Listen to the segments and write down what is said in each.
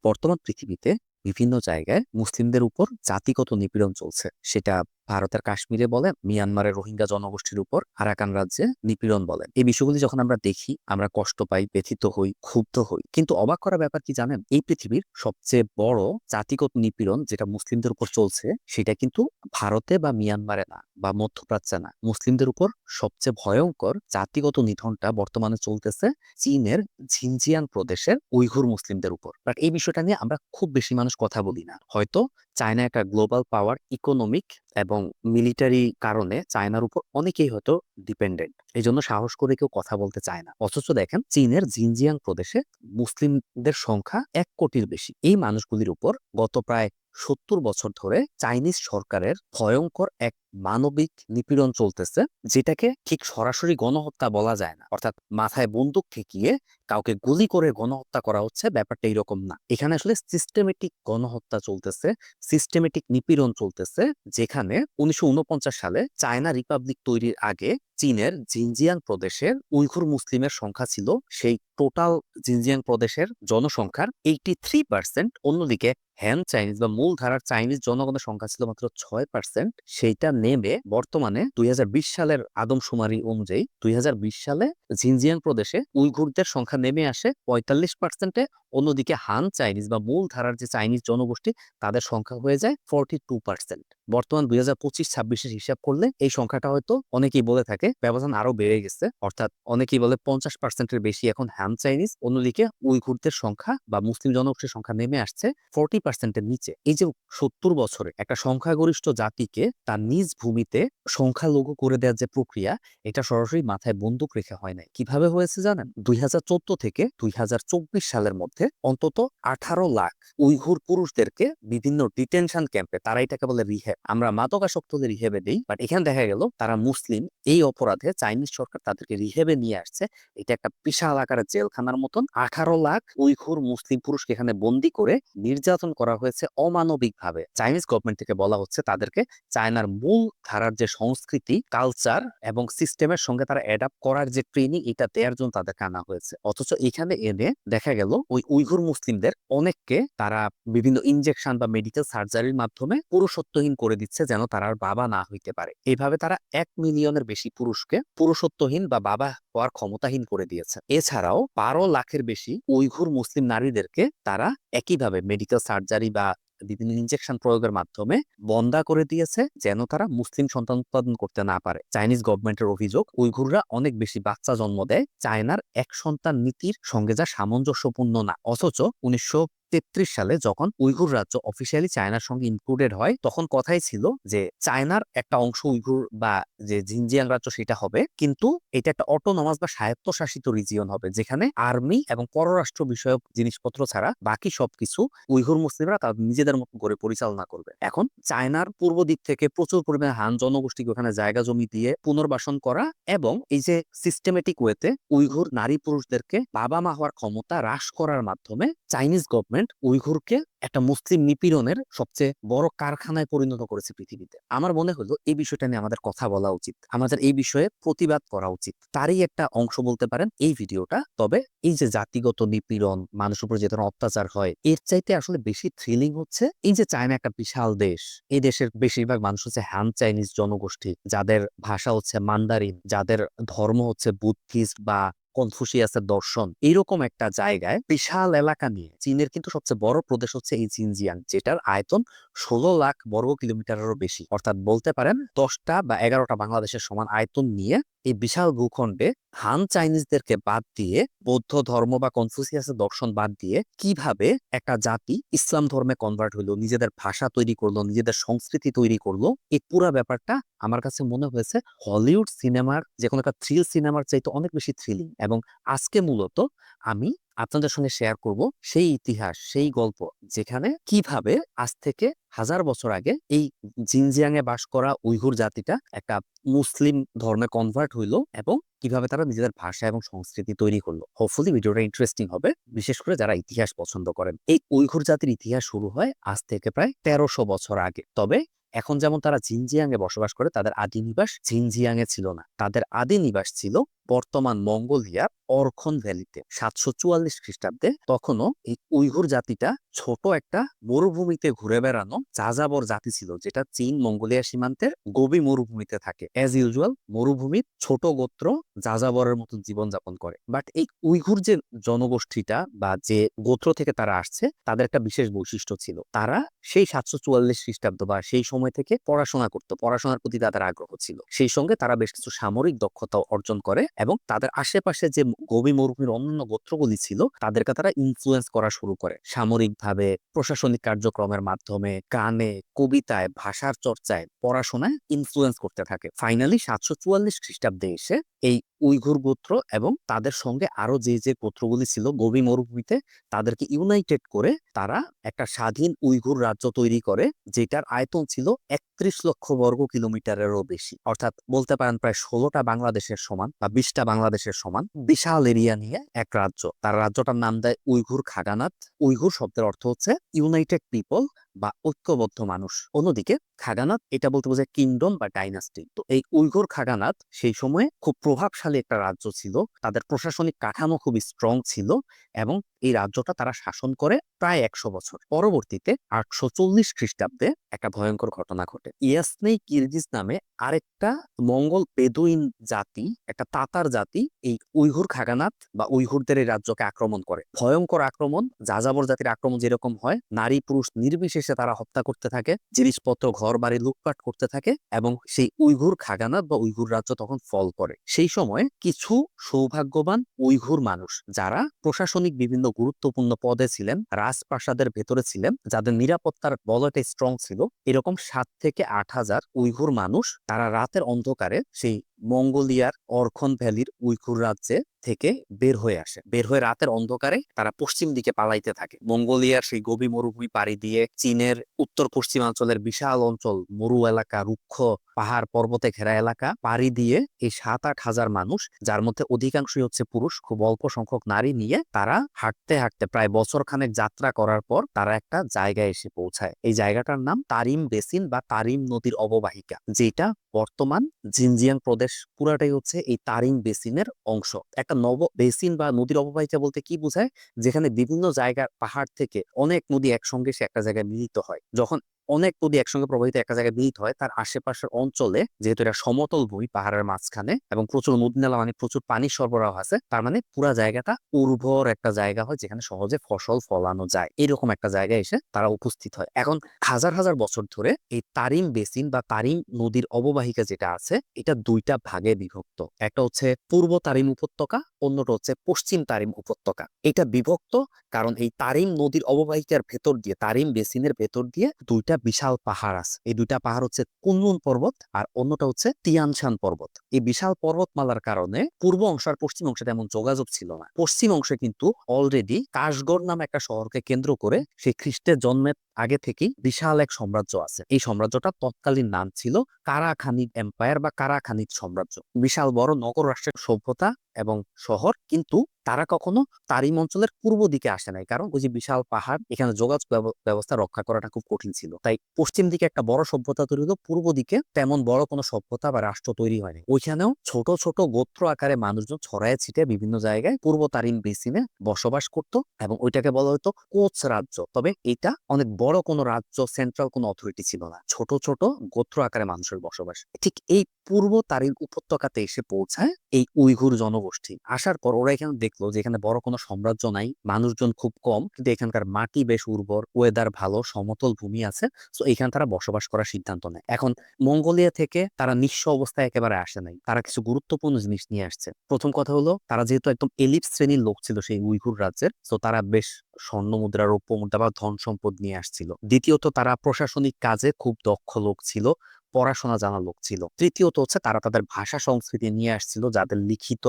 বর্তমান পৃথিবীতে বিভিন্ন জায়গায় মুসলিমদের উপর জাতিগত নিপীড়ন চলছে। সেটা ভারতের কাশ্মীরে বলেন, মিয়ানমারের রোহিঙ্গা জনগোষ্ঠীর উপর আরাকান রাজ্যে নিপীড়ন বলেন। এই বিষয়গুলি যখন আমরা দেখি আমরা কষ্ট পাই, ব্যথিত হই, ক্ষুব্ধ হই। কিন্তু অবাক করা ব্যাপার কি জানেন, এই পৃথিবীর সবচেয়ে বড় জাতিগত নিপীড়ন যেটা মুসলিমদের উপর চলছে সেটা কিন্তু ভারতে বা মিয়ানমারে না, বা মধ্যপ্রাচ্যে না। মুসলিমদের উপর সবচেয়ে ভয়ঙ্কর জাতিগত নিধনটা বর্তমানে চলতেছে চীনের ঝিনজিয়াং প্রদেশের উইঘুর মুসলিমদের উপর। বাট এই বিষয়টা নিয়ে আমরা খুব বেশি মানুষ কথা বলি না। হয়তো চায়না একটা গ্লোবাল পাওয়ার, ইকোনমিক এবং মিলিটারি কারণে চায়নার উপর অনেকেই হয়তো ডিপেন্ডেন্ট, এই জন্য সাহস করে কেউ কথা বলতে চায় না। অথচ দেখেন, চীনের জিনজিয়াং প্রদেশে মুসলিমদের সংখ্যা 1 কোটির বেশি। এই মানুষগুলির উপর গত প্রায় 70 বছর ধরে চাইনিজ সরকারের ভয়ঙ্কর এক মানবিক নিপীড়ন চলতেছে, যেটাকে ঠিক সরাসরি গণহত্যা বলা যায় না। অর্থাৎ মাথায় বন্দুক ঠেকিয়ে কাউকে গুলি করে গণহত্যা করা হচ্ছে, ব্যাপারটা এরকম না। এখানে আসলে সিস্টেমেটিক গণহত্যা চলতেছে, সিস্টেমেটিক নিপীড়ন চলতেছে। যেখানে 1949 সালে চায়না রিপাবলিক তৈরির আগে চীনের জিনজিয়াং প্রদেশের উইঘুর মুসলিমের সংখ্যা ছিল, সেই টোটাল জিনজিয়াং প্রদেশের জনসংখ্যার 83%। অন্যদিকে হ্যান চাইনিজ বা মূল ধারার চাইনিজ জনগণের সংখ্যা ছিল মাত্র 6%। সেইটা নেমে বর্তমানে 2020 সালের আদমশুমারি অনুযায়ী 2020 সালে জিনজিয়াং প্রদেশে উইঘুরদের সংখ্যা নেমে আসে 45%-এ। অন্যদিকে হান চাইনিজ বা মূল ধারার যে চাইনিজ জনগোষ্ঠী, তাদের সংখ্যা হয়ে যায় 42%। বর্তমান 2025-26-এর হিসাব করলে এই সংখ্যাটা হয়তো অনেকেই বলে থাকে ব্যবধান আরো বেড়ে গেছে। অর্থাৎ অনেকেই বলে 50%-এর বেশি এখন হান চাইনিজ। অন্যদিকে উইঘুরদের সংখ্যা বা মুসলিম জনগোষ্ঠীর সংখ্যা নেমে আসছে 40%-এর নিচে। এই যে 70 বছরে একটা সংখ্যাগরিষ্ঠ জাতিকে তার নিজ ভূমিতে সংখ্যালঘু করে দেওয়ার যে প্রক্রিয়া, এটা সরাসরি মাথায় বন্দুক রেখে হয় নাই। কিভাবে হয়েছে জানেন? 2014 থেকে 2024 সালের মধ্যে অন্তত 18 লাখ উইঘুর পুরুষদেরকে বিভিন্ন ডিটেনশন ক্যাম্পে, তারা এটাকে বলে রিহ্যাব, আমরা মাদকাসক্তদের রিহ্যাবে দিই, বাট এখানে দেখা গেল তারা মুসলিম। এই অপরাধে চাইনিজ সরকার তাদেরকে রিহ্যাবে নিয়ে আসছে। এটা একটা বিশাল আকারের জেলখানার মতন। 18 লাখ উইঘুর মুসলিম পুরুষকে এখানে বন্দি করে নির্যাতন করা হয়েছে অমানবিক ভাবে। চাইনিজ গভর্নমেন্ট থেকে বলা হচ্ছে তাদেরকে চায়নার মূল ধারার যে সংস্কৃতি, কালচার এবং সিস্টেমের সঙ্গে তারা অ্যাডাপ্ট করার যে ট্রেনিং, এটা দেওয়ার জন্য তাদেরকে আনা হয়েছে। অথচ এখানে এনে দেখা গেল ওই উইঘুর মুসলিমদের অনেককে তারা বিভিন্ন ইনজেকশন বা মেডিকেল সার্জারির মাধ্যমে পুরুষত্বহীন করে দিচ্ছে, যেন তারা আর বাবা না হইতে পারে। এইভাবে তারা 1 মিলিয়নের বেশি পুরুষকে পুরুষত্বহীন বা বাবা হওয়ার ক্ষমতাহীন করে দিয়েছে। এছাড়াও 12 লাখের বেশি উইঘুর মুসলিম নারীদেরকে তারা একইভাবে মেডিকেল সার্জারি বা বিভিন্ন ইনজেকশন প্রয়োগের মাধ্যমে বন্ধা করে দিয়েছে, যেন তারা মুসলিম সন্তান উৎপাদন করতে না পারে। চাইনিজ গভর্নমেন্টের অভিযোগ, উইঘুররা অনেক বেশি বাচ্চা জন্ম দেয়, চায়নার এক সন্তান নীতির সঙ্গে যা সামঞ্জস্যপূর্ণ না। অথচ 1933 সালে যখন উইঘুর রাজ্য অফিসিয়ালি চায়নার সঙ্গে ইনক্লুডেড হয়, তখন কথাই ছিল যে চায়নার একটা অংশ উইঘুর বা যে জিনজিয়াং রাজ্য সেটা হবে, কিন্তু এটা একটা অটোনমাস বা স্বায়ত্তশাসিত রিজিয়ন হবে, যেখানে আর্মি এবং পররাষ্ট্র বিষয়ক জিনিসপত্র ছাড়া বাকি সবকিছু উইঘুর মুসলিমরা তাদের নিজেদের মতো করে পরিচালনা করবে। এখন চায়নার পূর্ব দিক থেকে প্রচুর পরিমাণে হান জনগোষ্ঠীকে ওখানে জায়গা জমি দিয়ে পুনর্বাসন করা, এবং এই যে সিস্টেমেটিক ওয়েতে উইঘুর নারী পুরুষদেরকে বাবা মা হওয়ার ক্ষমতা হ্রাস করার মাধ্যমে চাইনিজ গভর্নমেন্ট উইঘুরকে একটা মুসলিম নিপীড়নের সবচেয়ে বড় কারখানায় পরিণত করেছে পৃথিবীতে। আমার মনে হলো এই বিষয়টা নিয়ে আমাদের কথা বলা উচিত, আমাদের এই বিষয়ে প্রতিবাদ করা উচিত। তারই একটা অংশ বলতে পারেন এই ভিডিওটা। তবে এই যে জাতিগত নিপীড়ন, মানুষের উপর যে ধরনের অত্যাচার হয়, এর চাইতে আসলে বেশি থ্রিলিং হচ্ছে এই যে চায়না একটা বিশাল দেশ, এই দেশের বেশিরভাগ মানুষ হচ্ছে হ্যান চাইনিজ জনগোষ্ঠী, যাদের ভাষা হচ্ছে মান্দারিন, যাদের ধর্ম হচ্ছে বুদ্ধিস্ট বা কনফুসিয়াসের দর্শন। এইরকম একটা জায়গায় বিশাল এলাকা নিয়ে চীনের কিন্তু সবচেয়ে বড় প্রদেশ হচ্ছে এই জিনজিয়াং, যেটার আয়তন 16 লাখ বর্গ কিলোমিটারেরও বেশি। অর্থাৎ বলতে পারেন 10টা বা 11টা বাংলাদেশের সমান আয়তন নিয়ে এই বিশাল ভূখণ্ডে হান চাইনিজদেরকে বাদ দিয়ে, বৌদ্ধ ধর্ম বা কনফুসিয়াসের দর্শন বাদ দিয়ে কিভাবে একটা জাতি ইসলাম ধর্মে কনভার্ট হইলো, নিজেদের ভাষা তৈরি করলো, নিজেদের সংস্কৃতি তৈরি করলো, এই পুরা ব্যাপারটা আমার কাছে মনে হয়েছে হলিউড সিনেমার যে কোনো একটা থ্রিল সিনেমার চাইতে অনেক বেশি থ্রিলিং। এবং আজকে মূলত আমি আপনাদের সঙ্গে শেয়ার করব সেই ইতিহাস, সেই গল্প, যেখানে কিভাবে আজ থেকে 1000 বছর আগে এই জিনজিয়াং এ বাস করা উইঘুর জাতিটা একটা মুসলিম ধর্মে কনভার্ট হইলো, এবং কিভাবে তারা নিজেদের ভাষা এবং সংস্কৃতি তৈরি করলো। হোপফুলি ভিডিওটা ইন্টারেস্টিং হবে, বিশেষ করে যারা ইতিহাস পছন্দ করেন। এই উইঘুর জাতির ইতিহাস শুরু হয় আজ থেকে প্রায় 1300 বছর আগে। তবে এখন যেমন তারা জিনজিয়াং এ বসবাস করে, তাদের আদি নিবাস জিনজিয়াং এ ছিল না, তাদের আদি নিবাস ছিল বর্তমান মঙ্গোলিয়ার অরখন ভ্যালিতে 744 খ্রিস্টাব্দে তখনও এই উইঘুর জাতিটা ছোট একটা মরুভূমিতে ঘুরে বেড়ানো যাযাবর জাতি ছিল, যেটা চীন মঙ্গোলিয়া সীমান্তের গোবি মরুভূমিতে থাকে। অ্যাজ ইউজুয়াল মরুভূমির ছোট গোত্র যাযাবরের মতো জীবনযাপন করে। বাট এই উইঘুর যে জনগোষ্ঠীটা বা যে গোত্র থেকে তারা আসছে, তাদের একটা বিশেষ বৈশিষ্ট্য ছিল। তারা সেই 744 খ্রিস্টাব্দ বা সেই সময় থেকে পড়াশোনা করতো, পড়াশোনার প্রতি তাদের আগ্রহ ছিল। সেই সঙ্গে তারা বেশ কিছু সামরিক দক্ষতা অর্জন করে এবং তাদের আশেপাশে যে গোবি মরুভূমির অন্যান্য গোত্রগুলি ছিল তাদেরকে তারা ইনফ্লুয়েন্স করা শুরু করে সামরিকভাবে, প্রশাসনিক কার্যক্রমের মাধ্যমে, গানে, কবিতায়, ভাষার চর্চায়, পড়াশোনায় ইনফ্লুয়েন্স করতে থাকে। ফাইনালি 744 খ্রিস্টাব্দে এসে এই উইঘুর গোত্র এবং তাদের সঙ্গে আরো যে যে গোত্রগুলি ছিল গোবি মরুভূমিতে, তাদেরকে ইউনাইটেড করে তারা একটা স্বাধীন উইঘুর রাজ্য তৈরি করে, যেটার আয়তন ছিল 31 লক্ষ বর্গ কিলোমিটারেরও বেশি। অর্থাৎ বলতে পারেন প্রায় 16টা বাংলাদেশের সমান বা 20টা বাংলাদেশের সমান বিশাল এরিয়া নিয়ে এক রাজ্য। তার রাজ্যটার নাম দেয় উইঘুর খাগানাত। উইঘুর শব্দের অর্থ হচ্ছে ইউনাইটেড পিপল বা ঐক্যবদ্ধ মানুষ। অন্যদিকে খাগানাত এটা বলতে বোঝায় কিংডম বা ডাইনাস্টি। তো এই উইঘুর খাগানাত সেই সময়ে খুব প্রভাবশালী একটা রাজ্য ছিল, তাদের প্রশাসনিক কাঠামো খুব স্ট্রং ছিল এবং এই রাজ্যটা তারা শাসন করে প্রায় 100 বছর। পরবর্তীতে 840 খ্রিস্টাব্দে একটা ভয়ঙ্কর ঘটনা ঘটে। ইয়াসনেই কিরগিজ নামে আরেকটা মঙ্গল বেদুইন জাতি, একটা তাতার জাতি এই উইঘুর খাগানাত বা উইঘুরদের এই রাজ্যকে আক্রমণ করে। ভয়ঙ্কর আক্রমণ, যাযাবর জাতির আক্রমণ যেরকম হয়, নারী পুরুষ নির্বিশেষে তারা হত্যা করতে থাকে, জিনিসপত্র ঘর বাড়ি লুটপাট করতে থাকে এবং সেই উইঘুর খাগানাত বা উইঘুর রাজ্য তখন ফল করে। সেই সময় কিছু সৌভাগ্যবান উইঘুর মানুষ যারা প্রশাসনিক বিভিন্ন গুরুত্বপূর্ণ পদে ছিলেন, রাজপ্রাসাদের ভেতরে ছিলেন, যাদের নিরাপত্তার বলয়টা স্ট্রং ছিল, এরকম 7 থেকে 8 হাজার উইঘুর মানুষ তারা রাতের অন্ধকারে সেই মঙ্গোলিয়ার অরখন ভ্যালির উইঘুর রাজ্যে থেকে বের হয়ে আসে। বের হয়ে রাতের অন্ধকারে তারা পশ্চিম দিকে পালাইতে থাকে। মঙ্গোলিয়ার সেই গভী মরুভূমি পাড়ি দিয়ে চীনের উত্তর পশ্চিমাঞ্চলের বিশাল অঞ্চল, মরু এলাকা, রুক্ষ পাহাড় পর্বতে ঘেরা এলাকা পাড়ি দিয়ে এই 7-8 হাজার মানুষ, যার মধ্যে অধিকাংশই হচ্ছে পুরুষ, খুব অল্প সংখ্যক নারী নিয়ে তারা হাঁটতে হাঁটতে প্রায় বছর খানেক যাত্রা করার পর তারা একটা জায়গায় এসে পৌঁছায়। এই জায়গাটার নাম তারিম বেসিন বা তারিম নদীর অববাহিকা, যেটা বর্তমান জিনজিয়াং প্রদেশ পুরাটাই হচ্ছে এই তারিম বেসিনের অংশ। একটা নব বেসিন বা নদীর অববাহিকা বলতে কি বোঝায়? যেখানে বিভিন্ন জায়গার পাহাড় থেকে অনেক নদী একসঙ্গে সে একটা জায়গায় মিলিত হয়। যখন অনেক নদী একসঙ্গে প্রবাহিত একটা জায়গায় মিলিত হয়, তার আশেপাশের অঞ্চলে যেহেতু এটা সমতল ভূমি পাহাড়ের মাঝখানে এবং প্রচুর নদী নালা মানে প্রচুর পানি সরবরাহ আছে, তার মানে পুরা জায়গাটা উর্বর একটা জায়গা হয় যেখানে সহজে ফসল ফলানো যায়। এরকম একটা জায়গায় এসে তারা উপস্থিত হয়। এখন হাজার হাজার বছর ধরে এই তারিম বেসিন বা তারিম নদীর অববাহিকা যেটা আছে, এটা দুইটা ভাগে বিভক্ত। একটা হচ্ছে পূর্ব তারিম উপত্যকা, অন্যটা হচ্ছে পশ্চিম তারিম উপত্যকা। এটা বিভক্ত কারণ এই তারিম নদীর অববাহিকার ভেতর দিয়ে, তারিম বেসিনের ভেতর দিয়ে দুইটা বিশাল পাহাড় আছে। এই দুইটা পাহাড় হচ্ছে কুনলুন পর্বত আর অন্যটা হচ্ছে তিয়ানশান পর্বত। এই বিশাল পর্বতমালার কারণে পূর্ব অংশ আর পশ্চিম অংশে তেমন যোগাযোগ ছিল না। পশ্চিম অংশে কিন্তু অলরেডি কাশগড় নামে একটা শহরকে কেন্দ্র করে সেই খ্রিস্টের জন্মের আগে থেকেই বিশাল এক সাম্রাজ্য আছে। এই সাম্রাজ্যটা তৎকালীন নাম ছিল কারাখানিদ এম্পায়ার বা কারাখানিদ সাম্রাজ্য। বিশাল বড় নগর রাষ্ট্রের সভ্যতা এবং শহর, কিন্তু তারা কখনো তারিম অঞ্চলের পূর্ব দিকে আসে নাই, কারণ ওই যে বিশাল পাহাড়, এখানে যোগাযোগ ব্যবস্থা রক্ষা করাটা খুব কঠিন ছিল। তাই পশ্চিম দিকে একটা বড় সভ্যতা তৈরি হলো, পূর্ব দিকে তেমন বড় কোনো সভ্যতা বা রাষ্ট্র তৈরি হয়নি। ওইখানেও ছোট ছোট গোত্র আকারে মানুষজন ছড়ায় ছিটে বিভিন্ন জায়গায় পূর্ব তারিম বেসিনে বসবাস করত এবং ওইটাকে বলা হতো কোচ রাজ্য। তবে এটা অনেক বড় কোনো রাজ্য, সেন্ট্রাল কোনো অথরিটি ছিল না, ছোট ছোট গোত্র আকারে মানুষের বসবাস। ঠিক এই পূর্ব তারিম উপত্যকাতে এসে পৌঁছায় এই উইঘুর জনগোষ্ঠী। আসার পর ওরা এখানে দেখলো যে এখানে বড় কোনো সাম্রাজ্য নাই, মানুষজন খুব কম, কিন্তু এখানকার মাটি বেশ উর্বর, ওয়েদার ভালো, সমতল ভূমি আছে। তো এখানে তারা বসবাস করার সিদ্ধান্ত নেয়। এখন মঙ্গোলিয়া থেকে তারা নিঃস্ব অবস্থায় একেবারে আসে নাই, তারা কিছু গুরুত্বপূর্ণ জিনিস নিয়ে আসছে। প্রথম কথা হলো, তারা যেহেতু একদম এলিট শ্রেণীর লোক ছিল সেই উইঘুর রাজ্যের, তো তারা বেশ স্বর্ণ মুদ্রা, রৌপ্য মুদ্রা বা ধন সম্পদ নিয়ে আসছিল। দ্বিতীয়ত, তারা প্রশাসনিক কাজে খুব দক্ষ লোক ছিল, পড়াশোনা জানা লোক ছিল। তৃতীয়ত হচ্ছে তারা তাদের ভাষা সংস্কৃতি নিয়ে আসছিল, যাদের লিখিত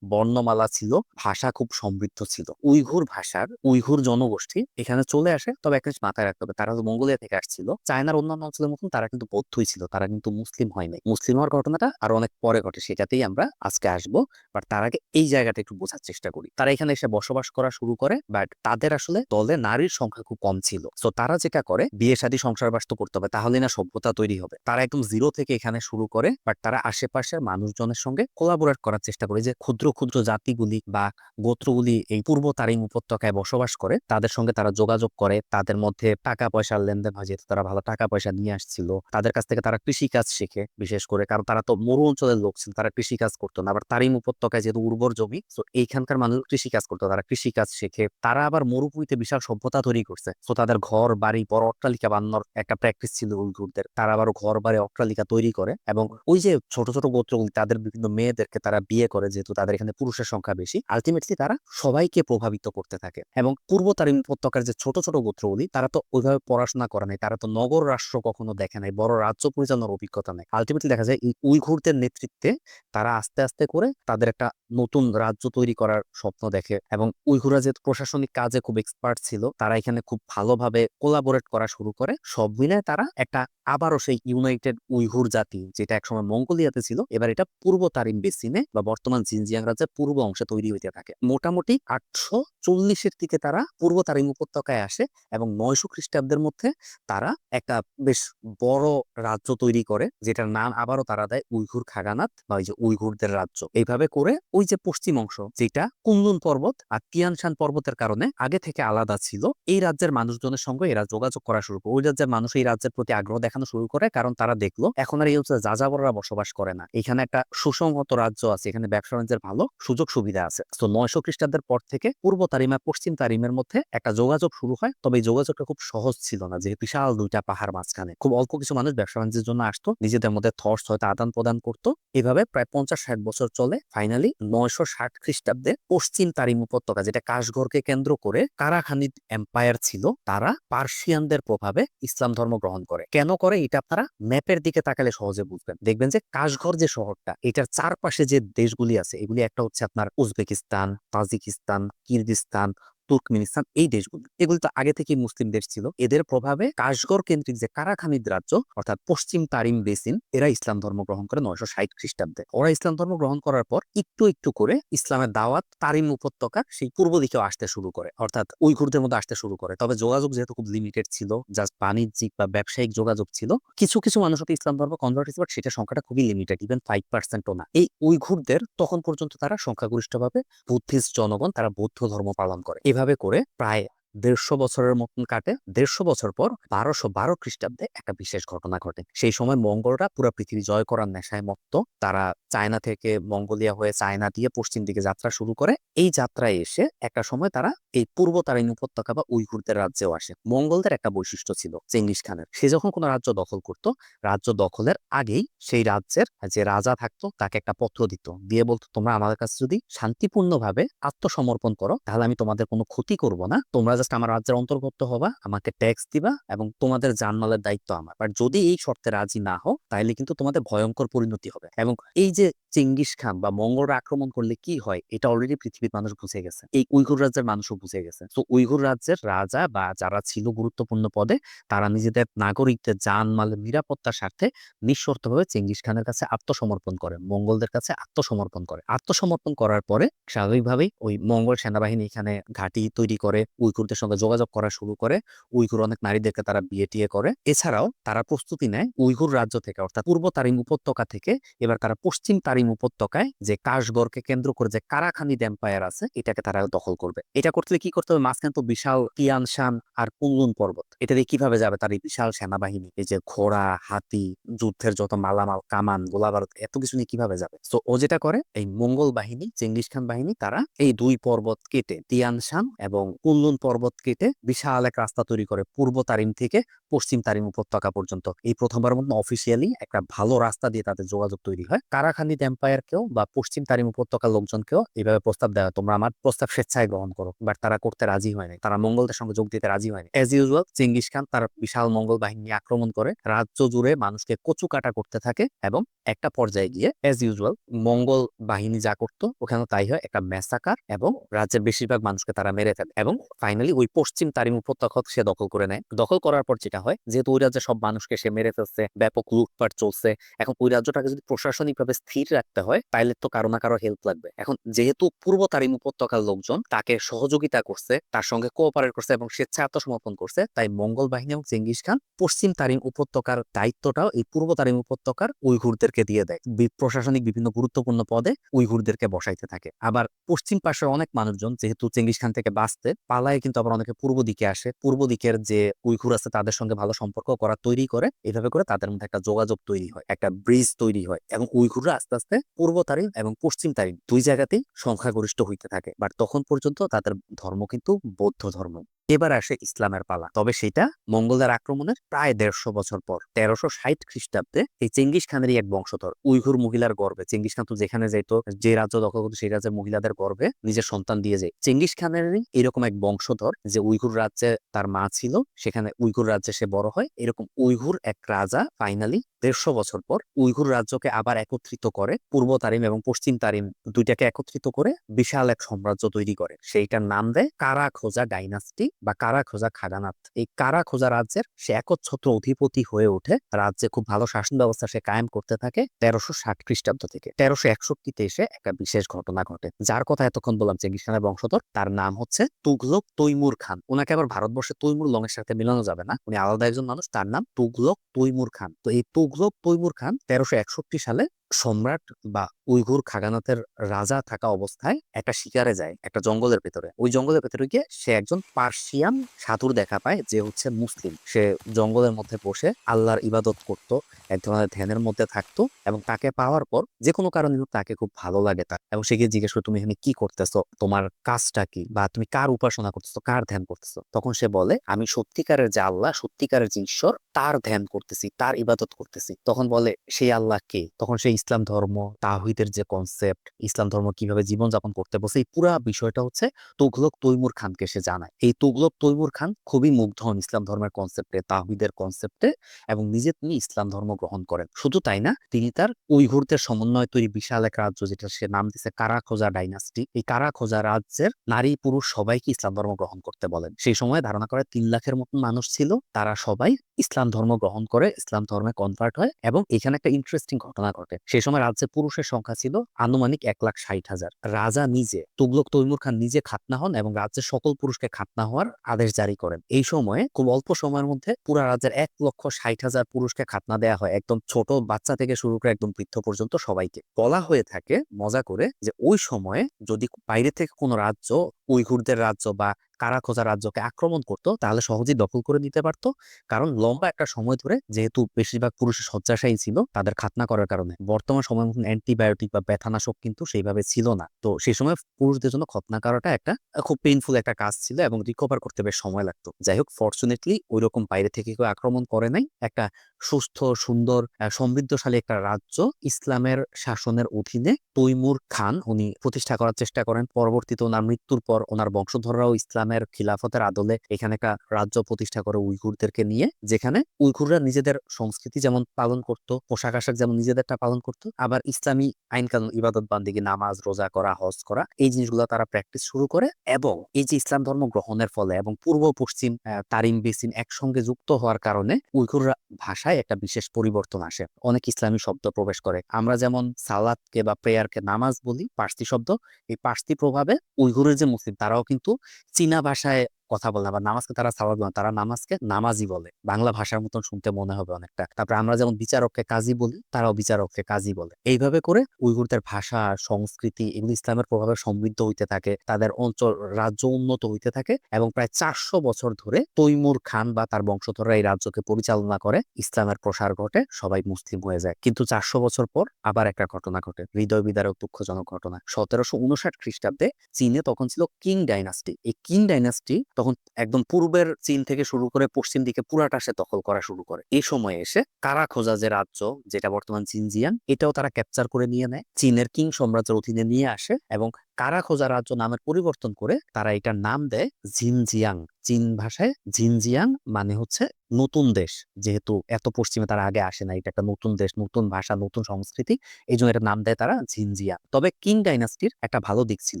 বর্ণমালা ছিল, ভাষা খুব সমৃদ্ধ ছিল। উইঘুর ভাষার উইঘুর জনগোষ্ঠী এখানে চলে আসে। তবে একটা জিনিস মাথায় রাখতে হবে, তারা মঙ্গোলিয়া থেকে আসছিল, চায়নার অন্যান্য অঞ্চলের মতন তারা কিন্তু বৌদ্ধই ছিল, তারা কিন্তু মুসলিম হয় নাই। মুসলিম হওয়ার ঘটনাটা আরো অনেক পরে ঘটে, সেটাতেই আমরা আজকে আসবো। বাট তার আগে এই জায়গাটা একটু বোঝার চেষ্টা করি। তারা এখানে এসে বসবাস করা শুরু করে, বাট তাদের আসলে দলে নারীর সংখ্যা খুব কম ছিল। তো তারা যেটা করে, বিয়ে শাদী সংসার বাস তো করতে হবে, তাহলে না সভ্যতা তৈরি হবে। তারা একদম জিরো থেকে এখানে শুরু করে, বাট তারা আশেপাশের মানুষজনের সঙ্গে কোলাবোরেট করার চেষ্টা করে, যে ক্ষুদ্র ক্ষুদ্র জাতিগুলি বা গোত্রগুলি এই পূর্ব তারিম উপত্যকায় বসবাস করে তাদের সঙ্গে তারা যোগাযোগ করে, তাদের মধ্যে টাকা পয়সার লেনদেন হয়, যেহেতু তারা ভালো টাকা পয়সা নিয়ে আসছিল। তাদের কাছ থেকে তারা কৃষিকাজ শেখে, বিশেষ করে কারণ তারা তো মরু অঞ্চলের লোক ছিল, তারা কৃষিকাজ করতো না। আবার তারিম উপত্যকায় যেহেতু উর্বর জমি, তো এইখানকার মানুষ কৃষিকাজ করতো, তারা কৃষিকাজ শেখে। তারা আবার মরুভূমিতে বিশাল সভ্যতা তৈরি করছে, তো তাদের ঘর বাড়ি বড় অট্টালিকা বানানোর একটা প্র্যাকটিস ছিল উইঘুরদের। তারা আবার ঘর বাড়ি অট্টালিকা তৈরি করে, এবং ওই যে ছোট ছোট গোত্রগুলি তাদের বিভিন্ন মেয়েদেরকে তারা বিয়ে করে, যেহেতু তাদের এখানে পুরুষের সংখ্যা বেশি। আলটিমেটলি তারা সবাইকে প্রভাবিত করতে থাকে। এবং পূর্ব তারিম উপত্যকার যে ছোট ছোট গোত্রগুলি, তারা তো ওইভাবে পড়াশোনা করে নাই, তারা তো নগর রাষ্ট্র কখনো দেখে নাই, বড় রাজ্য পরিচালনার অভিজ্ঞতা নেই। আলটিমেটলি দেখা যায় এই উইঘুরদের নেতৃত্বে তারা আস্তে আস্তে করে তাদের একটা নতুন রাজ্য তৈরি করার স্বপ্ন দেখে। এবং উইঘুররা যেহেতু প্রশাসনিক কাজে খুব এক্সপার্ট ছিল, তারা এখানে খুব ভালোভাবে কোলাবোরেট করা শুরু করে। সব মিলে তারা একটা আবারও সেই ইউনাইটেড উইঘুর জাতি, যেটা একসময় মঙ্গোলিয়াতে ছিল, এবার এটা পূর্ব তারিম বেসিনে বা বর্তমান জিনজিয়াং রাজ্যের পূর্ব অংশে তৈরি হইতে থাকে। মোটামুটি 840-এর দিকে তারা পূর্ব তারিম উপত্যকায় আসে, এবং 900 খ্রিস্টাব্দের মধ্যে তারা একটা বেশ বড় রাজ্য তৈরি করে, যেটার নাম আবারও তারা দেয় উইঘুর খাগানাত বা ওই যে উইঘুরদের রাজ্য। এইভাবে করে ওই যে পশ্চিম অংশ, যেটা কুনলুন পর্বত আর তিয়ানশান পর্বতের কারণে আগে থেকে আলাদা ছিল, এই রাজ্যের মানুষজনের সঙ্গে এরা যোগাযোগ করা শুরু করে। ওই রাজ্যের মানুষ এই রাজ্যের প্রতি আগ্রহ দেখানো শুরু করে, কারণ তারা দেখলো এখন আর এই হচ্ছে যাযাবররা বসবাস করে না, এখানে একটা সুসংহত রাজ্য আছে, এখানে ব্যবসা বাণিজ্যের ভালো সুযোগ সুবিধা আছে। তো 900 খ্রিস্টাব্দের পর থেকে পূর্ব তারিম আর পশ্চিম তারিমের মধ্যে একটা যোগাযোগ শুরু হয়। তবে এই যোগাযোগটা খুব সহজ ছিল না, যে বিশাল দুইটা পাহাড় মাঝখানে খুব অল্প কিছু মানুষ ব্যবসা বাণিজ্যের জন্য আসতো, নিজেদের মধ্যে থটস হয়তো আদান প্রদান করতো। এভাবে প্রায় 50-60 বছর চলে। ফাইনালি 960 খ্রিস্টাব্দে পশ্চিম তারিম উপত্যকা, যেটা কাশগড়কে কেন্দ্র করে কারাখানিদ এম্পায়ার ছিল, তারা পার্সিয়ানদের প্রভাবে ইসলাম ধর্ম গ্রহণ করে। কেন করে এটা আপনারা ম্যাপের দিকে তাকালে সহজে বুঝবেন। দেখবেন যে কাশগড় যে শহরটা, এটার চারপাশে যে দেশগুলি আছে, এগুলি একটা হচ্ছে আপনার উজবেকিস্তান, তাজিকিস্তান, কিরগিস্তান, তুর্কমেনিস্তান, এই দেশগুলো, এগুলো তো আগে থেকেই মুসলিম দেশ ছিল। এদের প্রভাবে কাশগড় কেন্দ্রিক যে কারাখানিদ রাজ্য, অর্থাৎ পশ্চিম তারিম বেসিন, এরা ইসলাম ধর্ম গ্রহণ করে 960 খ্রিস্টাব্দে। ওরা ইসলাম ধর্ম গ্রহণ করার পর একটু একটু করে ইসলামের দাওয়াত তারিম উপত্যকার সেই পূর্ব দিকেও আসতে শুরু করে, অর্থাৎ উইঘুরদের মধ্যে আসতে শুরু করে। তবে যোগাযোগ যেহেতু খুব লিমিটেড ছিল, জাস্ট বাণিজ্যিক বা ব্যবসায়িক যোগাযোগ ছিল, কিছু কিছু মানুষ হতে ইসলাম ধর্ম কনভার্ট হয়েছে, বাট সেটা সংখ্যাটা খুবই লিমিটেড, ইভেন 5%ও না। এই উইঘুরদের তখন পর্যন্ত তারা সংখ্যাগরিষ্ঠভাবে বুদ্ধিস্ট জনগণ, তারা বৌদ্ধ ধর্ম পালন করে। এভাবে করে প্রায় 150 বছরের মতন কাটে। 150 বছর পর 1212 খ্রিস্টাব্দে একটা বিশেষ ঘটনা ঘটে। সেই সময় মঙ্গলরা পুরো পৃথিবী জয় করার নেশায় মত্ত। তারা চায়না থেকে মঙ্গোলিয়া হয়ে চায়না দিয়ে পশ্চিম দিকে যাত্রা শুরু করে। এই যাত্রায় এসে একটা সময় তারা এই পূর্ব তারিম উপত্যকা বা উইঘুরদের রাজ্যেও আসে। মঙ্গলদের একটা বৈশিষ্ট্য ছিল চেঙ্গিস খানের, সে যখন কোনো রাজ্য দখল করত, রাজ্য দখলের আগেই সেই রাজ্যের যে রাজা থাকতো তাকে একটা পত্র দিত, দিয়ে বলতো তোমরা আমাদের কাছে যদি শান্তিপূর্ণভাবে আত্মসমর্পণ করো, তাহলে আমি তোমাদের কোনো ক্ষতি করব না, তোমরা জাস্ট আমার রাজ্যের অন্তর্গত হবা, আমাকে ট্যাক্স দিবা, এবং তোমাদের জানমালের দায়িত্ব আমার। বাট যদি এই শর্তে রাজি না হও, তাহলে কিন্তু তোমাদের ভয়ঙ্কর পরিণতি হবে। এবং এই যে চেঙ্গিস খান বা মঙ্গলরা আক্রমণ করলে কি হয়, এটা অলরেডি পৃথিবীর মানুষ বুঝে গেছে, এই উইঘুর রাজ্যের মানুষও বুঝে গেছে। তো উইঘুর রাজ্যের রাজা বা যারা ছিল গুরুত্বপূর্ণ পদে, তারা নিজেদের নাগরিকদের জানমালের নিরাপত্তার স্বার্থে নিঃশর্তভাবে চেঙ্গিস খানের কাছে আত্মসমর্পণ করে, মঙ্গলদের কাছে আত্মসমর্পণ করে। আত্মসমর্পণ করার পরে স্বাভাবিকভাবেই ওই মঙ্গল সেনাবাহিনী এখানে ঘাঁটি তৈরি করে, উইঘুরদের সঙ্গে যোগাযোগ করা শুরু করে। উইঘুর অনেক নারীদেরকে তারা বিয়ে টিয়ে করে। এছাড়াও তারা প্রস্তুতি নেয় উইঘুর রাজ্য থেকে, অর্থাৎ পূর্ব তারিম উপত্যকা থেকে এবার তারা পশ্চিম তারিম উপত্যকায় যে কাশগড়কে কেন্দ্র করে যে কারাখানিদ এম্পায়ার আছে, এটাকে তারা দখল করবে। এটা করতে কি করতে হবে, মাঝখানে তো বিশাল তিয়ানশান আর কুনলুন পর্বত, এটা দিয়ে কিভাবে যাবে তার এই বিশাল সেনাবাহিনী, এই যে ঘোড়া, হাতি, যুদ্ধের যত মালামাল, কামান, গোলাবারুদ, এত কিছু নিয়ে কিভাবে যাবে? তো ও যেটা করে, এই মঙ্গল বাহিনী, চেঙ্গিস খান বাহিনী, তারা এই দুই পর্বত কেটে, তিয়ানশান এবং কুনলুন পর্বত কেটে বিশাল এক রাস্তা তৈরি করে পূর্ব তারিম থেকে পশ্চিম তারিম উপত্যকা পর্যন্ত। এই প্রথমবার মতো অফিসিয়ালি একটা ভালো রাস্তা দিয়ে তাদের যোগাযোগ তৈরি হয়। কারাখানিদ এম্পায়ারকেও বা পশ্চিম তারিম উপত্যকার লোকজনকেও এইভাবে প্রস্তাব দেওয়া, তোমরা আমার প্রস্তাব স্বেচ্ছায় গ্রহণ করো, বাট তারা করতে রাজি হয়নি, তারা মঙ্গলদের সঙ্গে যোগ দিতে রাজি হয়নি। এজ ইউজুয়াল চেঙ্গিস খান তার বিশাল মঙ্গল বাহিনী আক্রমণ করে রাজ্য জুড়ে মানুষকে কচু কাটা করতে থাকে, এবং একটা পর্যায়ে গিয়ে এজ ইউজুয়াল মঙ্গল বাহিনী যা করতো ওখানে তাই হয়, একটা ম্যাসাকার, এবং রাজ্যের বেশিরভাগ মানুষকে তারা মেরে ফেলে। এবং ফাইনালি ফাইনালি ওই পশ্চিম তারিম উপত্যকা সে দখল করে নেয়। দখল করার পর যেটা হয়, যেহেতু ওই রাজ্যে সব মানুষকে সে মেরে ফেলছে, ব্যাপক লুটপাট চলছে, এখন ওই রাজ্যটাকে যদি প্রশাসনিকভাবে স্থির রাখতে হয় তাইলে তো কারো না কারো হেল্প লাগবে। এখন যেহেতু পূর্ব তারিম উপত্যকার লোকজন তাকে সহযোগিতা করছে, তার সঙ্গে কোঅপারেট করছে এবং স্বেচ্ছায় আত্মসমর্পণ করছে, তাই মঙ্গল বাহিনী এবং চেঙ্গিস খান পশ্চিম তারিম উপত্যকার দায়িত্বটাও এই পূর্ব তারিম উপত্যকার উইঘুরদেরকে দিয়ে দেয়। প্রশাসনিক বিভিন্ন গুরুত্বপূর্ণ পদে উইঘুরদেরকে বসাইতে থাকে। আবার পশ্চিম পাশের অনেক মানুষজন যেহেতু চেঙ্গিস খান থেকে বাঁচতে পালায়, কিন্তু আবার অনেকে পূর্ব দিকে আসে, পূর্ব দিকের যে উইঘুর আছে তাদের সঙ্গে ভালো সম্পর্ক করা তৈরি করে। এভাবে করে তাদের মধ্যে একটা যোগাযোগ তৈরি হয়, একটা ব্রিজ তৈরি হয়, এবং উইঘুররা আস্তে আস্তে পূর্ব তারিম এবং পশ্চিম তারিম দুই জায়গাতেই সংখ্যাগরিষ্ঠ হইতে থাকে। বাট তখন পর্যন্ত তাদের ধর্ম কিন্তু বৌদ্ধ ধর্ম। এবার আসে ইসলামের পালা, তবে সেটা মঙ্গলদের আক্রমণের প্রায় ১৫০ বছর পর ১৩৬০ খ্রিস্টাব্দে এই চেঙ্গিস খানেরই এক বংশধর উইঘুর মহিলার গর্ভে, চেঙ্গিস খান তো যেখানে যাইতো, যে রাজ্য দখল করতো সেই রাজ্যের মহিলাদের গর্ভে নিজের সন্তান দিয়ে যায়। চেঙ্গিস খানেরই এরকম এক বংশধর যে উইঘুর রাজ্যে তার মা ছিল, সেখানে উইঘুর রাজ্যে সে বড় হয়। এরকম উইঘুর এক রাজা ফাইনালি ১৫০ বছর পর উইঘুর রাজ্যকে আবার একত্রিত করে, পূর্ব তারিম এবং পশ্চিম তারিম দুইটাকে একত্রিত করে বিশাল এক সাম্রাজ্য তৈরি করে। সেইটার নাম দেয় কারা খোজা ডাইনাস্টি বা কারা খোজা খাগানাত। এই কারা খোজা রাজ্যের সে একচ্ছত্র অধিপতি হয়ে ওঠে, রাজ্যে খুব ভালো শাসন ব্যবস্থা সে কায়েম করতে থাকে ১৩৬০ খ্রিস্টাব্দ থেকে। ১৩৬১তে এসে একটা বিশেষ ঘটনা ঘটে, যার কথা এতক্ষণ বললাম চেঙ্গিস খানের বংশধর, তার নাম হচ্ছে তুঘলক তৈমুর খান। ওনাকে আবার ভারতবর্ষে তৈমুর লংয়ের সাথে মিলানো যাবে না, উনি আলাদা একজন মানুষ, তার নাম তুঘলক তৈমুর খান। তো এই তুঘলক তৈমুর খান ১৩৬১ সালে সম্রাট বা উইঘুর খাগানাতের রাজা থাকা অবস্থায় একটা শিকারে যায় একটা জঙ্গলের ভেতরে। ওই জঙ্গলের ভেতরে গিয়ে সে একজন পার্সিয়ান সাধুর দেখা পায়, যে হচ্ছে মুসলিম। সে জঙ্গলের মধ্যে বসে আল্লাহর ইবাদত করত, এক ধরনের ধ্যানের মধ্যে থাকতো, এবং তাকে পাওয়ার পর যে কোনো কারণে তাকে খুব ভালো লাগে তার, এবং সে গিয়ে জিজ্ঞেস করে, তুমি এখানে কি করতেছো, তোমার কাজটা কি, বা তুমি কার উপাসনা করতেছো, কার ধ্যান করতেছো? তখন সে বলে, আমি সত্যিকারের যে আল্লাহ, সত্যিকারের যে ঈশ্বর, তার ধ্যান করতেছি, তার ইবাদত করতেছি। তখন বলে, সেই আল্লাহ কে? তখন সে ইসলাম ধর্ম, তাওহীদের যে কনসেপ্ট, ইসলাম ধর্ম কিভাবে জীবনযাপন করতে বলছে, এই পুরা বিষয়টা হচ্ছে তুঘলক তৈমুর খানকে সে জানায়। এই তুঘলক তৈমুর খান খুবই মুগ্ধ হন ইসলাম ধর্মের কনসেপ্টে, তাওহীদের কনসেপ্টে, এবং তিনি ইসলাম ধর্ম গ্রহণ করেন। শুধু তাই না, তিনি তার উইঘুরদের সমন্বয় তৈরি বিশাল এক রাজ্য, যেটা সে নাম দিয়েছে কারা খোজা ডাইনাস্টি, এই কারা খোজা রাজ্যের নারী পুরুষ সবাইকে ইসলাম ধর্ম গ্রহণ করতে বলেন। সেই সময় ধারণা করে ৩ লাখের মতন মানুষ ছিল, তারা সবাই ইসলাম ধর্ম গ্রহণ করে, ইসলাম ধর্মে কনভার্ট হয়। এবং এখানে একটা ইন্টারেস্টিং ঘটনা ঘটে, সেই সময় রাজ্যে পুরুষের সংখ্যা ছিল আনুমানিক ১,৬০,০০০। রাজা নিজে, তুগলক তৈমুর খান নিজে খাতনা হন এবং রাজ্যের সকল পুরুষকে খাতনা হওয়ার আদেশ জারি করেন। এই সময়ে খুব অল্প সময়ের মধ্যে পুরা রাজ্যের ১,৬০,০০০ পুরুষকে খাতনা দেওয়া হয়, একদম ছোট বাচ্চা থেকে শুরু করে একদম বৃদ্ধ পর্যন্ত সবাইকে। বলা হয়ে থাকে মজা করে যে ওই সময়ে যদি বাইরে থেকে কোনো রাজ্য উইঘুরদের রাজ্য বা কারা খোজা রাজ্যকে আক্রমণ করতো, তাহলে সহজেই দখল করে নিতে পারতো। কারণ লম্বা একটা সময় ধরে যেহেতু বেশিরভাগ পুরুষের শয্যাশায়ী ছিল তাদের খাতনা করার কারণে, বর্তমান সময় মতন অ্যান্টিবায়োটিক বা ব্যথানাশক কিন্তু সেইভাবে ছিল না। তো সেই সময় পুরুষদের জন্য খতনা করাটা একটা খুব পেইনফুল একটা কাজ ছিল, এবং রিকভার করতে বেশ সময় লাগতো। যাই হোক, ফরচুনেটলি ওই রকম বাইরে থেকে কেউ আক্রমণ করে নাই। একটা সুস্থ, সুন্দর, সমৃদ্ধশালী একটা রাজ্য ইসলামের শাসনের অধীনে তৈমুর খান উনি প্রতিষ্ঠা করার চেষ্টা করেন। পরবর্তীতে ওনার মৃত্যুর পর ওনার বংশধররাও ইসলামের খিলাফতের আদলে এখানে একটা রাজ্য প্রতিষ্ঠা করে উইঘুরদেরকে নিয়ে, যেখানে উইঘুররা নিজেদের সংস্কৃতি যেমন পালন করত, পোশাক আশাক যেমন নিজেদেরটা পালন করত, আবার ইসলামী আইন কানুন, ইবাদত বান্দিগি, নামাজ রোজা করা, হজ করা, এই জিনিসগুলো তারা প্র্যাকটিস শুরু করে। এবং এই যে ইসলাম ধর্ম গ্রহণের ফলে এবং পূর্ব পশ্চিম তারিম বেসিন একসঙ্গে যুক্ত হওয়ার কারণে উইঘুররা ভাষায় একটা বিশেষ পরিবর্তন আসে, অনেক ইসলামী শব্দ প্রবেশ করে। আমরা যেমন সালাতকে বা প্রেয়ারকে নামাজ বলি, পার্সি শব্দ, এই পার্সি প্রভাবে উইঘুরের যে মুসলিম তারাও কিন্তু চীনা ভাষায় কথা বলে, আবার নামাজকে তারা সালাত বলে, তারা নামাজকে নামাজি বলে, বাংলা ভাষার মতন শুনতে মনে হবে অনেকটা। তারপরে আমরা যেমন বিচারককে কাজী বলি, তারাও বিচারককে কাজী বলে। এইভাবে করে উইঘুরদের ভাষা, সংস্কৃতি এগুলো ইসলামের প্রভাবে সমৃদ্ধ হইতে থাকে, তাদের অঞ্চল, রাজ্য উন্নত হইতে থাকে, এবং প্রায় ৪০০ বছর ধরে তৈমুর খান বা তার বংশধররা এই রাজ্যকে পরিচালনা করে, ইসলামের প্রসার ঘটে, সবাই মুসলিম হয়ে যায়। কিন্তু ৪০০ বছর পর আবার একটা ঘটনা ঘটে, হৃদয় বিদারক দুঃখজনক ঘটনা। ১৭৫৯ খ্রিস্টাব্দে চীনে তখন ছিল কিং ডাইনাস্টি। এই কিং ডাইনাস্টি তখন একদম পূর্বের চীন থেকে শুরু করে পশ্চিম দিকে পুরাটা সে দখল করা শুরু করে। এই সময়ে এসে কারা খোজা যে রাজ্য, যেটা বর্তমান জিনজিয়াং, এটাও তারা ক্যাপচার করে নিয়ে নেয়, চীনের কিং সাম্রাজ্যের অধীনে নিয়ে আসে, এবং কারা খোজা রাজ্য নামের পরিবর্তন করে তারা এটার নাম দেয় জিনজিয়াং। চীন ভাষায় জিনজিয়াং মানে হচ্ছে নতুন দেশ। যেহেতু এত পশ্চিমে তারা আগে আসে না, এটা একটা নতুন দেশ, নতুন ভাষা, নতুন সংস্কৃতি, এই জন্য এটা নাম দেয় তারা জিনজিয়াং। তবে কিং ডাইনাস্টির একটা ভালো দিক ছিল,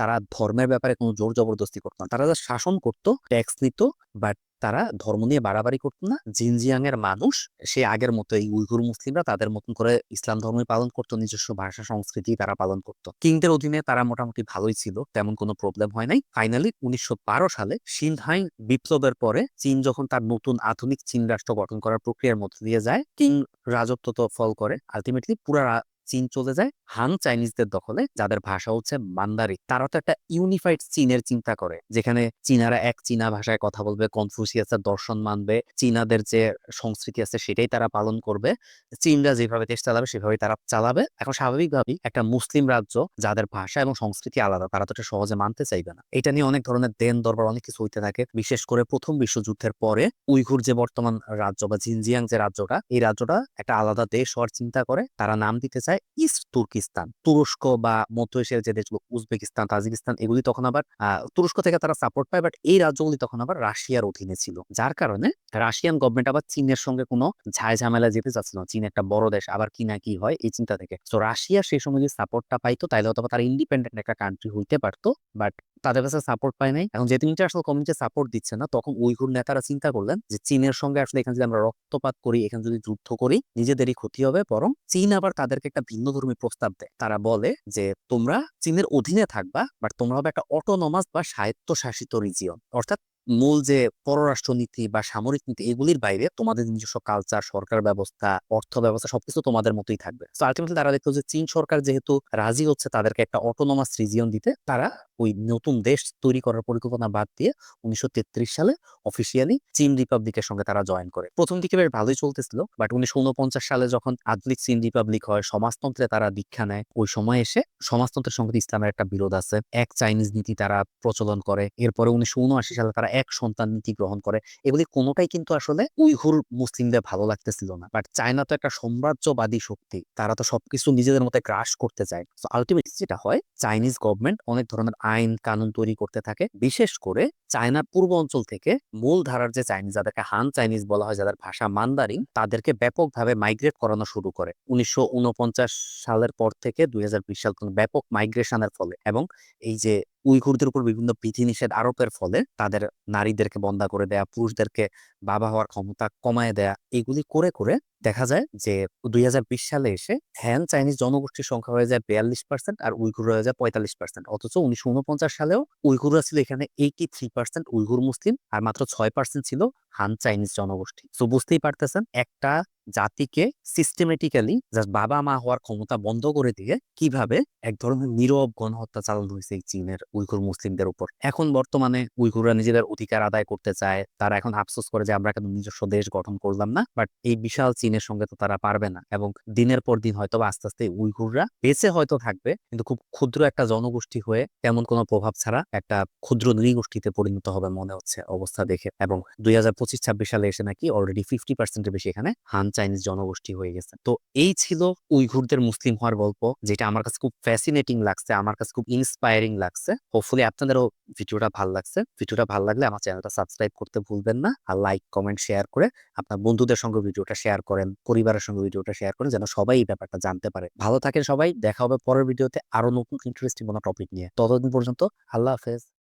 তারা ধর্মের ব্যাপারে কোনো জোর জবরদস্তি করতো না। তারা যা শাসন করতো, ট্যাক্স নিত, বাট তারা ধর্ম নিয়ে বাড়াবাড়ি করতো না। জিনজিয়াং এর মানুষ সে আগের মতো, এই উইঘুর মুসলিমরা তাদের মতন করে ইসলাম ধর্মই পালন করতো, নিজস্ব ভাষা সংস্কৃতি তারা পালন করতো। কিংদের অধীনে তারা মোটামুটি ভালোই ছিল, তেমন কোনো প্রবলেম হয় নাই। ফাইনালি 1912 সালে সিনহাই বিপ্লবের পরে চীন যখন তার নতুন আধুনিক চীন রাষ্ট্র গঠন করার প্রক্রিয়ার মধ্যে দিয়ে যায়, কিং রাজত্ব তো ফল করে, আলটিমেটলি পুরা চীন চলে যায় হান চাইনিজদের দখলে, যাদের ভাষা হচ্ছে মান্দারিন। তারা তো একটা ইউনিফাইড চীনের চিন্তা করে, যেখানে চীনারা এক চীনা ভাষায় কথা বলবে, কনফুসিয়াসের দর্শন মানবে, চীনাদের যে সংস্কৃতি আছে সেটাই তারা পালন করবে, চীনরা যেভাবে দেশ চালাবে সেভাবেই তারা চালাবে। এখন স্বাভাবিকভাবেই একটা মুসলিম রাজ্য যাদের ভাষা এবং সংস্কৃতি আলাদা, তারা তো এটা সহজে মানতে চাইবে না। এটা নিয়ে অনেক ধরনের দেন দরবার অনেক কিছু হইতে থাকে। বিশেষ করে প্রথম বিশ্বযুদ্ধের পরে উইঘুর যে বর্তমান রাজ্য বা জিনজিয়াং যে রাজ্যটা, এই রাজ্যটা একটা আলাদা দেশ হওয়ার চিন্তা করে। তারা নাম দিতে চায় ইস্ট তুর্কিস্তান। তুরস্ক বা মধ্য এশিয়ার যে দেশগুলো, উজবেকিস্তান, তাজিকিস্তান, এগুলি তখন আবার তুরস্ক থেকে তারা সাপোর্ট পায়, বাট এই রাজ্যগুলি তখন আবার রাশিয়ার অধীনে ছিল। যার কারণে রাশিয়ান গভর্নমেন্ট আবার চীনের সঙ্গে কোনো ঝায় ঝামেলা যেতে চাচ্ছিল না। চীন একটা বড় দেশ, আবার কি না কি হয় এই চিন্তা থেকে। তো রাশিয়া সেই সময় যদি সাপোর্টটা পাইতো, তাহলে হয়তো তারা ইন্ডিপেন্ডেন্ট একটা কান্ট্রি হইতে পারতো, বাট তাদের কাছে সাপোর্ট পায় নাই। এখন যেহেতু ইন্টারন্যাশনাল কমিউনিটি সাপোর্ট দিচ্ছে না, তখন উইঘুর নেতারা চিন্তা করলেন যে চীনের সঙ্গে আসলে এখানে যদি আমরা রক্তপাত করি, এখানে যদি যুদ্ধ করি, নিজেদেরই ক্ষতি হবে। বরং চীন আবার তাদেরকে একটা ভিন্নধর্মী প্রস্তাব দেয়। তারা বলে যে তোমরা চীনের অধীনে থাকবা, বাট তোমরা হবে একটা অটোনমাস বা স্বায়ত্তশাসিত রিজিয়ন। অর্থাৎ মূল যে পররাষ্ট্রনীতি বা সামরিক নীতি, এগুলির বাইরে তোমাদের নিজস্ব কালচার, সরকার ব্যবস্থা, অর্থ ব্যবস্থা সবকিছু তোমাদের মতোই থাকবে। তো আলটিমেটলি তারা দেখতো যে চীন সরকার যেহেতু রাজি হচ্ছে তাদেরকে একটা অটোনমাস রিজিয়ন দিতে, তারা ওই নতুন দেশ তৈরি করার পরিকল্পনা বাদ দিয়ে 1933 সালে অফিসিয়ালি চীন রিপাবলিকের সঙ্গে তারা জয়েন করে। প্রথম দিকে বেশ ভালোই চলতেছিল, বাট 1949 সালে যখন আধুনিক চীন রিপাবলিক হয়, সমাজতন্ত্রে তারা দীক্ষা নেয়, ওই সময় এসে সমাজতন্ত্রের সঙ্গে ইসলামের একটা বিরোধ আছে, এক চাইনিজ নীতি তারা প্রচলন করে। এরপরে 1979 সালে তারা এক সন্তান নীতি গ্রহণ করে। এগুলি কোনোটাই কিন্তু আসলে উইঘুর মুসলিমদের ভালো লাগতেছিল না। বাট চায়না তো একটা সাম্রাজ্যবাদী শক্তি, তারা তো সবকিছু নিজেদের মতো গ্রাস করতে চায়। তো আলটিমেটলি যেটা হয়, চাইনিজ গভর্নমেন্ট অনেক ধরনের আইন কানুন তৈরি করতে থাকে। বিশেষ করে চায়নার পূর্ব অঞ্চল থেকে মূল ধারার যে চাইনিজ, যাদেরকে হান চাইনিজ বলা হয়, যাদের ভাষা মান্দারিন, তাদেরকে ব্যাপকভাবে মাইগ্রেট করানো শুরু করে 1949 সালের পর থেকে 2020 সাল পর্যন্ত ব্যাপক মাইগ্রেশনের ফলে, এবং এই যে উইঘুরদের উপর বিভিন্ন বিধিনিষেধ আরোপের ফলে তাদের নারীদেরকে বন্ধ্যা করে দেয়া, পুরুষদেরকে বাবা হওয়ার ক্ষমতা কমায় দেয়া, এগুলি করে করে দেখা যায় যে 2020 সালে এসে হ্যান চাইনিজ জনগোষ্ঠীর সংখ্যা হয়ে যায় 42%, আর উইঘুর হয়ে যায় 45%। অথচ 1949 সালেও উইঘুররা ছিল এখানে 83% উইঘুর মুসলিম, আর মাত্র 6% ছিল হান চাইনিজ জনগোষ্ঠী। তো বুঝতেই পারতেছেন, একটা জাতিকে সিস্টেমেটিক্যালি জাস্ট বাবা মা হওয়ার ক্ষমতা বন্ধ করে দিয়ে কিভাবে এক ধরনের নীরব গণহত্যা চালানো হয়েছে এই চীনের উইঘুর মুসলিমদের উপর। এখন বর্তমানে উইঘুররা নিজেদের অধিকার আদায় করতে চায়, তারা এখন আফসোস করে যে আমরা কেন নিজস্ব দেশ গঠন করলাম না। বাট এই বিশাল চীনের সঙ্গে তো তারা পারবে না, এবং দিনের পর দিন হয়তো আস্তে আস্তে উইঘুররা বেঁচে হয়তো থাকবে, কিন্তু খুব ক্ষুদ্র একটা জনগোষ্ঠী হয়ে তেমন কোনো প্রভাব ছাড়া একটা ক্ষুদ্র নৃগোষ্ঠীতে পরিণত হবে মনে হচ্ছে অবস্থা দেখে। এবং 2025-26 সালে এসে নাকি অলরেডি 50%-এর বেশি এখানে হান চাইনিজ জনগোষ্ঠী হয়ে গেছে। তো এই ছিল উইঘুরদের মুসলিম হওয়ার গল্প, যেটা আমার কাছে খুব ফ্যাসিনেটিং লাগছে, আমার কাছে খুব ইন্সপায়ারিং লাগছে। হোপফুলি আপনাদেরও ভিডিওটা ভালো লাগছে। ভিডিওটা ভালো লাগলে আমার চ্যানেলটা সাবস্ক্রাইব করতে ভুলবেন না, আর লাইক কমেন্ট শেয়ার করে আপনার বন্ধুদের সঙ্গে ভিডিওটা শেয়ার করেন, পরিবারের সঙ্গে ভিডিওটা শেয়ার করেন, যেন সবাই এই ব্যাপারটা জানতে পারে। ভালো থাকেন সবাই, দেখা হবে পরের ভিডিওতে আরো নতুন ইন্টারেস্টিং কোনো টপিক নিয়ে। ততদিন পর্যন্ত আল্লাহ হাফেজ।